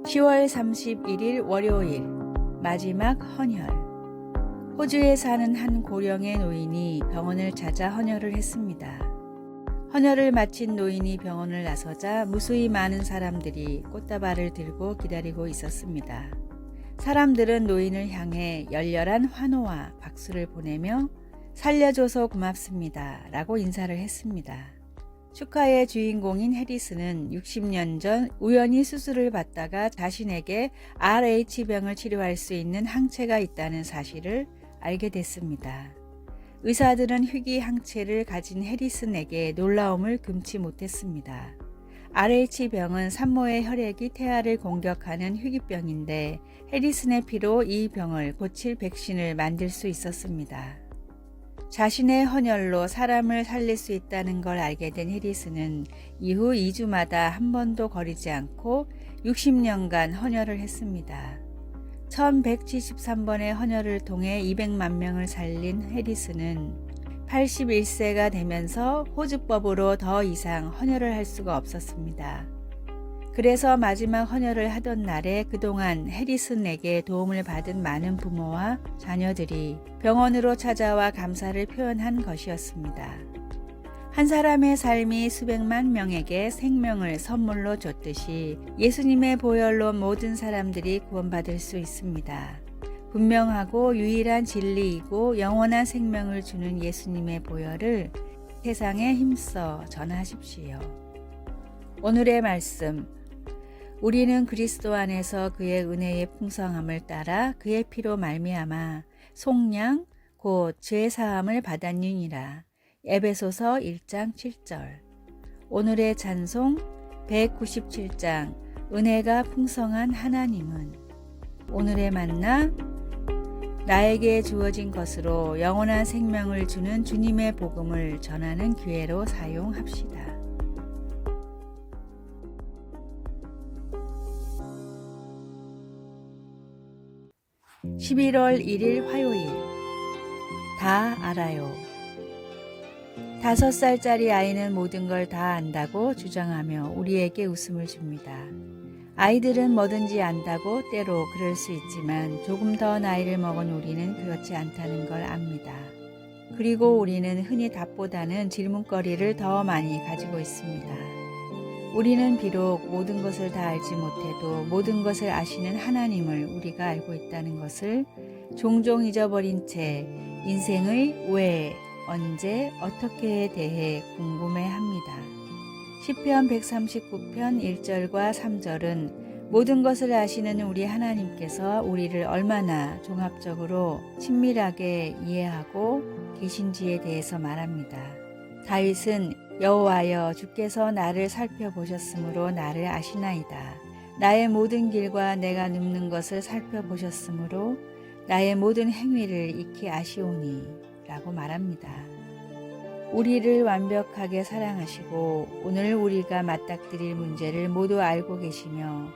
10월 31일 월요일 마지막 헌혈. 호주에 사는 한 고령의 노인이 병원을 찾아 헌혈을 했습니다. 헌혈을 마친 노인이 병원을 나서자 무수히 많은 사람들이 꽃다발을 들고 기다리고 있었습니다. 사람들은 노인을 향해 열렬한 환호와 박수를 보내며 살려줘서 고맙습니다 라고 인사를 했습니다. 축하의 주인공인 해리스는 60년 전 우연히 수술을 받다가 자신에게 RH병을 치료할 수 있는 항체가 있다는 사실을 알게 됐습니다. 의사들은 희귀 항체를 가진 해리슨에게 놀라움을 금치 못했습니다. RH병은 산모의 혈액이 태아를 공격하는 희귀병인데 해리슨의 피로 이 병을 고칠 백신을 만들 수 있었습니다. 자신의 헌혈로 사람을 살릴 수 있다는 걸 알게 된 해리슨은 이후 2주마다 한 번도 거리지 않고 60년간 헌혈을 했습니다. 1173번의 헌혈을 통해 200만 명을 살린 해리슨은 81세가 되면서 호주법으로 더 이상 헌혈을 할 수가 없었습니다. 그래서 마지막 헌혈을 하던 날에 그동안 해리슨에게 도움을 받은 많은 부모와 자녀들이 병원으로 찾아와 감사를 표현한 것이었습니다. 한 사람의 삶이 수백만 명에게 생명을 선물로 줬듯이 예수님의 보혈로 모든 사람들이 구원받을 수 있습니다. 분명하고 유일한 진리이고 영원한 생명을 주는 예수님의 보혈을 세상에 힘써 전하십시오. 오늘의 말씀. 우리는 그리스도 안에서 그의 은혜의 풍성함을 따라 그의 피로 말미암아 속량 곧 죄 사함을 받았느니라. 에베소서 1장 7절. 오늘의 찬송 197장 은혜가 풍성한 하나님은. 오늘의 만나 나에게 주어진 것으로 영원한 생명을 주는 주님의 복음을 전하는 기회로 사용합시다. 11월 1일 화요일. 다 알아요. 5살짜리 아이는 모든 걸 다 안다고 주장하며 우리에게 웃음을 줍니다. 아이들은 뭐든지 안다고 때로 그럴 수 있지만 조금 더 나이를 먹은 우리는 그렇지 않다는 걸 압니다. 그리고 우리는 흔히 답보다는 질문거리를 더 많이 가지고 있습니다. 우리는 비록 모든 것을 다 알지 못해도 모든 것을 아시는 하나님을 우리가 알고 있다는 것을 종종 잊어버린 채 인생의 왜, 언제, 어떻게에 대해 궁금해합니다. 시편 139편 1절과 3절은 모든 것을 아시는 우리 하나님께서 우리를 얼마나 종합적으로 친밀하게 이해하고 계신지에 대해서 말합니다. 다윗은 여호와여 주께서 나를 살펴보셨으므로 나를 아시나이다. 나의 모든 길과 내가 눕는 것을 살펴보셨으므로 나의 모든 행위를 익히 아시오니 라고 말합니다. 우리를 완벽하게 사랑하시고 오늘 우리가 맞닥뜨릴 문제를 모두 알고 계시며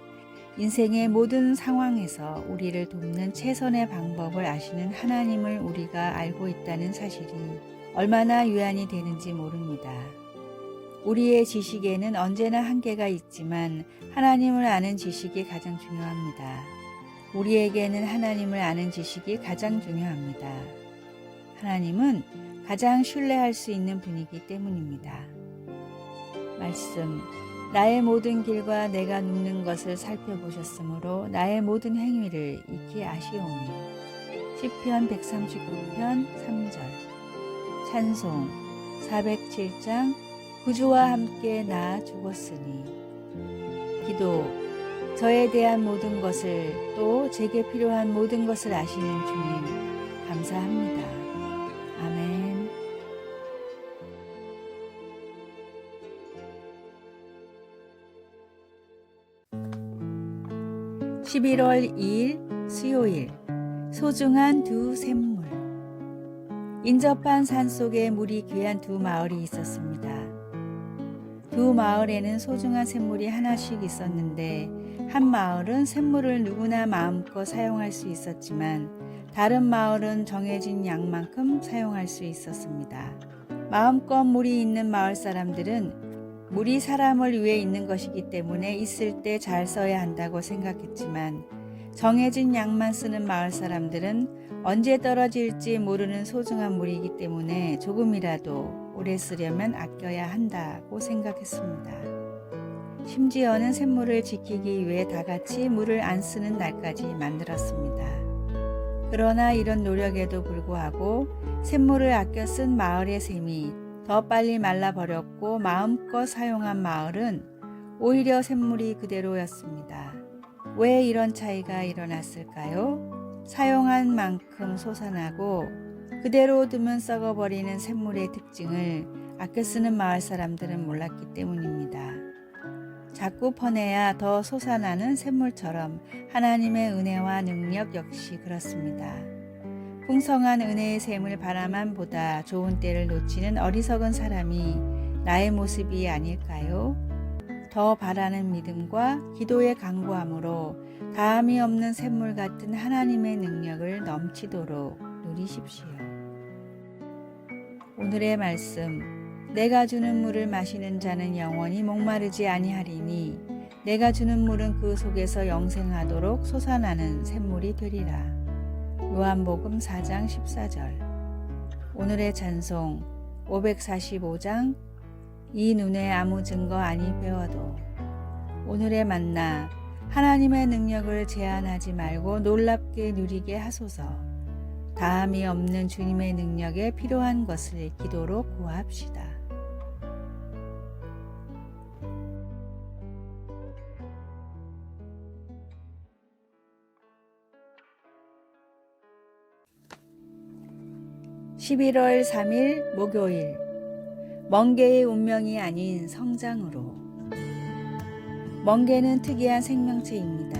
인생의 모든 상황에서 우리를 돕는 최선의 방법을 아시는 하나님을 우리가 알고 있다는 사실이 얼마나 유한이 되는지 모릅니다. 우리의 지식에는 언제나 한계가 있지만 하나님을 아는 지식이 가장 중요합니다. 우리에게는 하나님을 아는 지식이 가장 중요합니다. 하나님은 가장 신뢰할 수 있는 분이기 때문입니다. 말씀. 나의 모든 길과 내가 눕는 것을 살펴보셨으므로 나의 모든 행위를 익히 아시오니. 시편 139편 3절. 찬송 407장 구주와 함께 나 죽었으니. 기도. 저에 대한 모든 것을 또 제게 필요한 모든 것을 아시는 주님 감사합니다. 아멘. 11월 2일 수요일. 소중한 두 샘물. 인접한 산속에 물이 귀한 두 마을이 있었습니다. 두 마을에는 소중한 샘물이 하나씩 있었는데 한 마을은 샘물을 누구나 마음껏 사용할 수 있었지만 다른 마을은 정해진 양만큼 사용할 수 있었습니다. 마음껏 물이 있는 마을 사람들은 물이 사람을 위해 있는 것이기 때문에 있을 때 잘 써야 한다고 생각했지만 정해진 양만 쓰는 마을 사람들은 언제 떨어질지 모르는 소중한 물이기 때문에 조금이라도 오래 쓰려면 아껴야 한다고 생각했습니다. 심지어는 샘물을 지키기 위해 다 같이 물을 안 쓰는 날까지 만들었습니다. 그러나 이런 노력에도 불구하고 샘물을 아껴 쓴 마을의 샘이 더 빨리 말라버렸고 마음껏 사용한 마을은 오히려 샘물이 그대로였습니다. 왜 이런 차이가 일어났을까요? 사용한 만큼 솟아나고 그대로 두면 썩어버리는 샘물의 특징을 아껴 쓰는 마을 사람들은 몰랐기 때문입니다. 자꾸 퍼내야 더 솟아나는 샘물처럼 하나님의 은혜와 능력 역시 그렇습니다. 풍성한 은혜의 샘을 바라만 보다 좋은 때를 놓치는 어리석은 사람이 나의 모습이 아닐까요? 더 바라는 믿음과 기도의 간구함으로 다함이 없는 샘물 같은 하나님의 능력을 넘치도록 누리십시오. 오늘의 말씀, 내가 주는 물을 마시는 자는 영원히 목마르지 아니하리니 내가 주는 물은 그 속에서 영생하도록 솟아나는 샘물이 되리라. 요한복음 4장 14절. 오늘의 찬송 545장 이 눈에 아무 증거 아니 배워도. 오늘의 만나, 하나님의 능력을 제한하지 말고 놀랍게 누리게 하소서. 다함이 없는 주님의 능력에 필요한 것을 기도로 구합시다. (11월 3일) 목요일, 멍게의 운명이 아닌 성장으로. 멍게는 특이한 생명체입니다.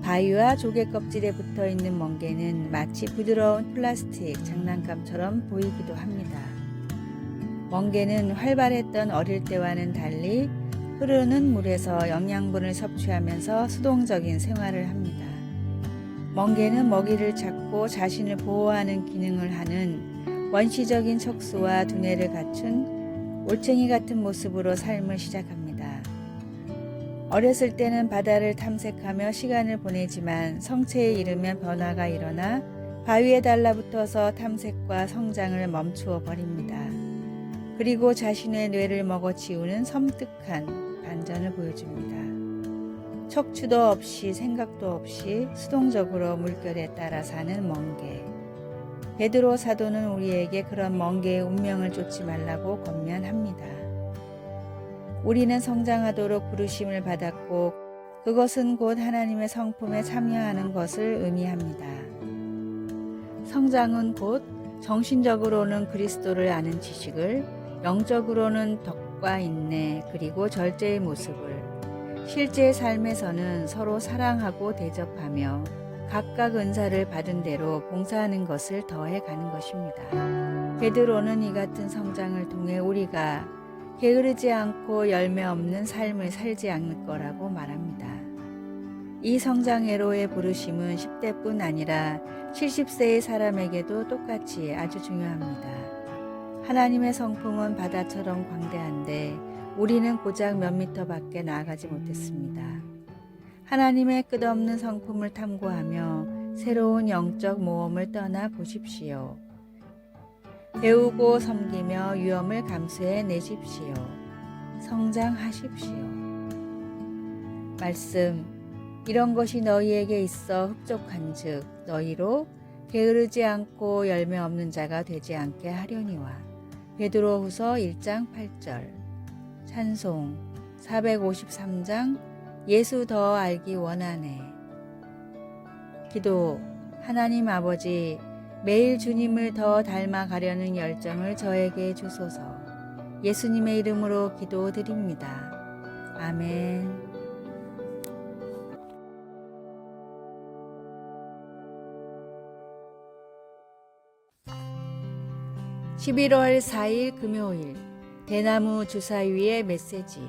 바위와 조개 껍질에 붙어있는 멍게는 마치 부드러운 플라스틱 장난감처럼 보이기도 합니다. 멍게는 활발했던 어릴 때와는 달리 흐르는 물에서 영양분을 섭취하면서 수동적인 생활을 합니다. 멍게는 먹이를 찾고 자신을 보호하는 기능을 하는 원시적인 척수와 두뇌를 갖춘 올챙이 같은 모습으로 삶을 시작합니다. 어렸을 때는 바다를 탐색하며 시간을 보내지만 성체에 이르면 변화가 일어나 바위에 달라붙어서 탐색과 성장을 멈추어 버립니다. 그리고 자신의 뇌를 먹어치우는 섬뜩한 반전을 보여줍니다. 척추도 없이 생각도 없이 수동적으로 물결에 따라 사는 멍게. 베드로 사도는 우리에게 그런 멍게의 운명을 쫓지 말라고 권면합니다. 우리는 성장하도록 부르심을 받았고 그것은 곧 하나님의 성품에 참여하는 것을 의미합니다. 성장은 곧 정신적으로는 그리스도를 아는 지식을, 영적으로는 덕과 인내 그리고 절제의 모습을, 실제 삶에서는 서로 사랑하고 대접하며 각각 은사를 받은 대로 봉사하는 것을 더해 가는 것입니다. 베드로는 이 같은 성장을 통해 우리가 게으르지 않고 열매 없는 삶을 살지 않을 거라고 말합니다. 이 성장회로의 부르심은 10대뿐 아니라 70세의 사람에게도 똑같이 아주 중요합니다. 하나님의 성품은 바다처럼 광대한데 우리는 고작 몇 미터 밖에 나아가지 못했습니다. 하나님의 끝없는 성품을 탐구하며 새로운 영적 모험을 떠나 보십시오. 배우고 섬기며 위험을 감수해 내십시오. 성장하십시오. 말씀, 이런 것이 너희에게 있어 흡족한즉 너희로 게으르지 않고 열매 없는 자가 되지 않게 하려니와. 베드로후서 1장 8절. 찬송 453장 예수 더 알기 원하네. 기도, 하나님 아버지, 매일 주님을 더 닮아가려는 열정을 저에게 주소서. 예수님의 이름으로 기도드립니다. 아멘. 11월 4일 금요일, 대나무 주사위의 메시지.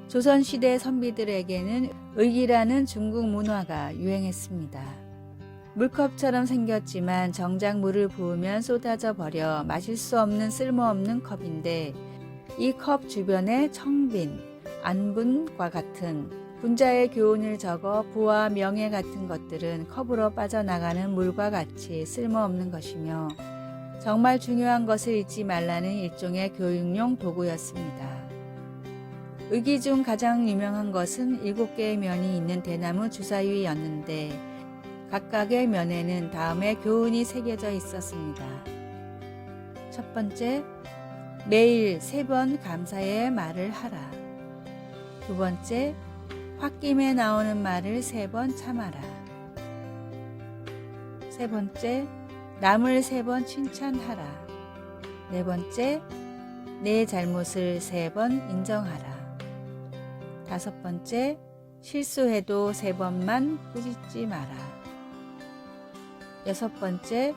조선시대 선비들에게는 의기라는 중국 문화가 유행했습니다. 물컵처럼 생겼지만 정작 물을 부으면 쏟아져 버려 마실 수 없는 쓸모없는 컵인데 이 컵 주변에 청빈, 안분과 같은 분자의 교훈을 적어 부와 명예 같은 것들은 컵으로 빠져나가는 물과 같이 쓸모없는 것이며 정말 중요한 것을 잊지 말라는 일종의 교육용 도구였습니다. 의기 중 가장 유명한 것은 7개의 면이 있는 대나무 주사위였는데 각각의 면에는 다음의 교훈이 새겨져 있었습니다. 첫 번째, 매일 3번 감사의 말을 하라. 두 번째, 홧김에 나오는 말을 3번 참아라. 세 번째, 남을 3번 칭찬하라. 네 번째, 내 잘못을 3번 인정하라. 다섯 번째, 실수해도 3번만 꾸짖지 마라. 여섯 번째,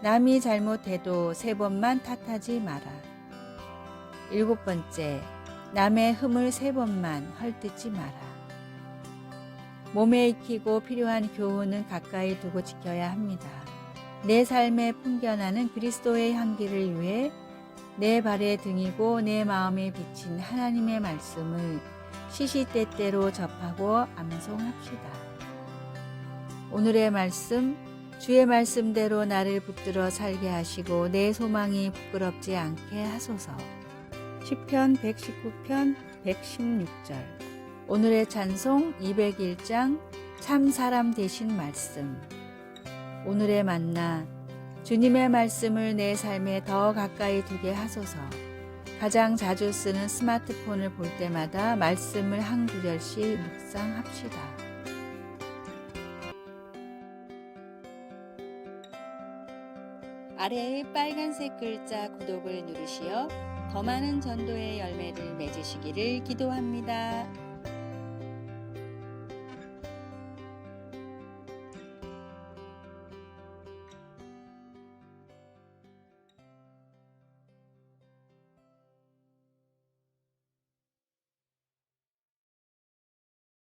남이 잘못해도 3번만 탓하지 마라. 일곱 번째, 남의 흠을 3번만 헐뜯지 마라. 몸에 익히고 필요한 교훈은 가까이 두고 지켜야 합니다. 내 삶에 풍겨나는 그리스도의 향기를 위해 내 발의 등이고 내 마음에 비친 하나님의 말씀을 시시때때로 접하고 암송합시다. 오늘의 말씀, 주의 말씀대로 나를 붙들어 살게 하시고 내 소망이 부끄럽지 않게 하소서. 시편 119편 116절. 오늘의 찬송 201장 참 사람 되신 말씀. 오늘의 만나, 주님의 말씀을 내 삶에 더 가까이 두게 하소서. 가장 자주 쓰는 스마트폰을 볼 때마다 말씀을 한 구절씩 묵상합시다. 아래의 빨간색 글자 구독을 누르시어 더 많은 전도의 열매를 맺으시기를 기도합니다.